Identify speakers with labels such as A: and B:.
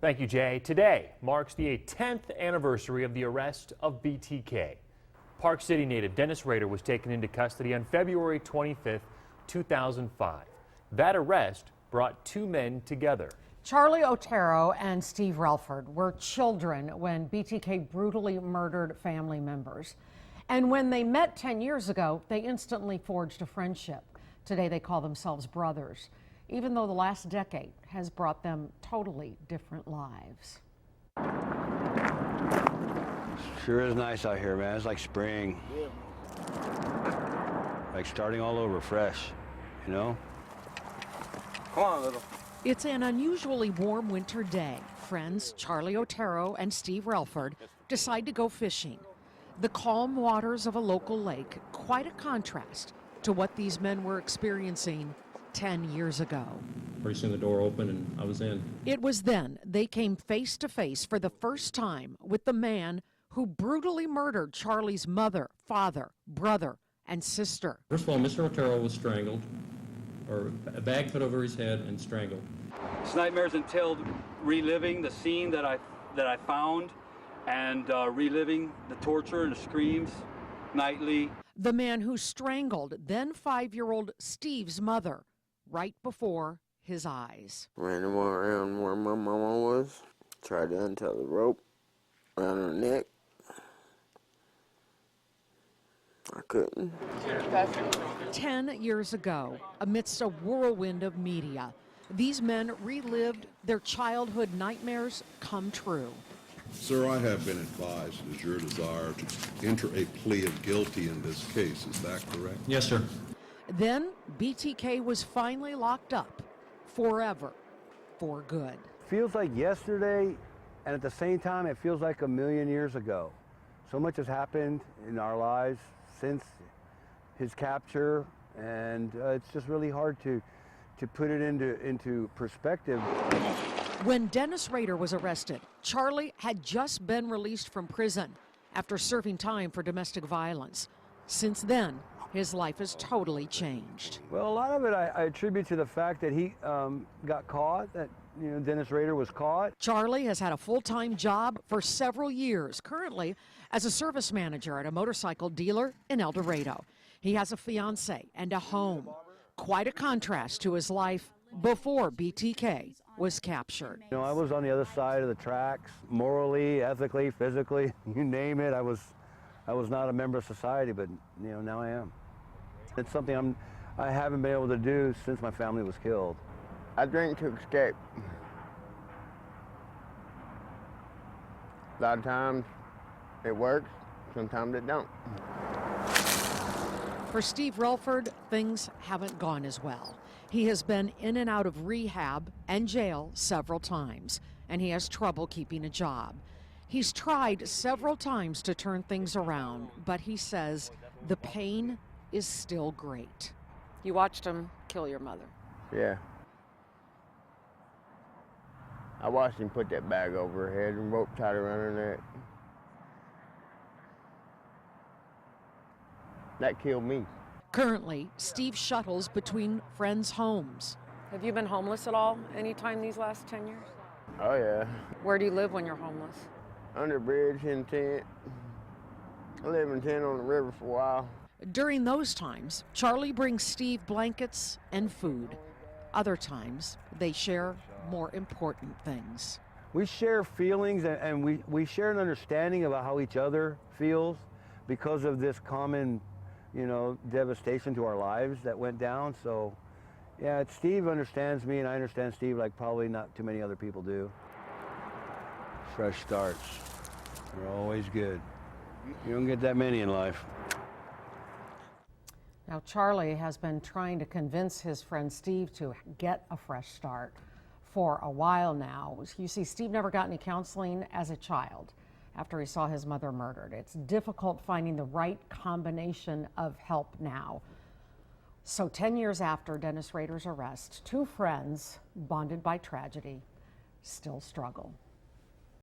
A: Thank you, Jay. Today marks the 10th anniversary of the arrest of BTK. Park City native Dennis Rader was taken into custody on February 25th, 2005. That arrest brought two men together.
B: Charlie Otero and Steve Relford were children when BTK brutally murdered family members. And when they met 10 years ago, they instantly forged a friendship. Today they call themselves brothers, even though the last decade has brought them totally different lives.
C: Sure is nice out here, man. It's like spring. Like starting all over fresh, you know?
D: Come on, little.
B: It's an unusually warm winter day. Friends Charlie Otero and Steve Relford decide to go fishing. The calm waters of a local lake, quite a contrast to what these men were experiencing 10 years ago.
E: Pretty soon the door opened and I was in.
B: It was then they came face to face for the first time with the man who brutally murdered Charlie's mother, father, brother, and sister.
E: First of all, Mr. Otero was strangled, or a bag put over his head and strangled.
D: This nightmares entailed reliving the scene that I found and reliving the torture and the screams nightly.
B: The man who strangled then 5-year-old Steve's mother right before his eyes.
F: Ran around where my mama was, tried to untie the rope around her neck. I couldn't.
B: 10 years ago, amidst a whirlwind of media, these men relived their childhood nightmares come true.
G: Sir, I have been advised it is your desire to enter a plea of guilty in this case. Is that correct?
E: Yes, sir.
B: Then BTK was finally locked up forever, for good.
C: Feels like yesterday, and at the same time, it feels like a million years ago. So much has happened in our lives since his capture, and it's just really hard to put it into perspective.
B: When Dennis Rader was arrested, Charlie had just been released from prison after serving time for domestic violence. Since then, his life has totally changed.
C: Well, a lot of it I attribute to the fact that he got caught, that Dennis Rader was caught.
B: Charlie has had a full-time job for several years, currently as a service manager at a motorcycle dealer in El Dorado. He has a fiance and a home. Quite a contrast to his life before BTK was captured.
C: I was on the other side of the tracks, morally, ethically, physically, you name it. I was not a member of society, but now I am. It's something I haven't been able to do since my family was killed.
F: I drink to escape. A lot of times it works, sometimes it don't.
B: For Steve Relford, things haven't gone as well. He has been in and out of rehab and jail several times, and he has trouble keeping a job. He's tried several times to turn things around, but he says the pain is still great. You watched him kill your mother.
F: Yeah. I watched him put that bag over her head and rope tied around her neck. That killed me.
B: Currently, Steve shuttles between friends' homes. Have you been homeless at all any time these last 10 years?
F: Oh, yeah.
B: Where do you live when you're homeless?
F: Under a bridge in tent. I lived in tent on the river for a while.
B: During those times, Charlie brings Steve blankets and food. Other times, they share more important things.
C: We share feelings, and we share an understanding about how each other feels because of this common devastation to our lives that went down. So, yeah, Steve understands me, and I understand Steve like probably not too many other people do. Fresh starts. They're always good. You don't get that many in life.
B: Now, Charlie has been trying to convince his friend Steve to get a fresh start for a while now. You see, Steve never got any counseling as a child after he saw his mother murdered. It's difficult finding the right combination of help now. So 10 years after Dennis Rader's arrest, two friends, bonded by tragedy, still struggle.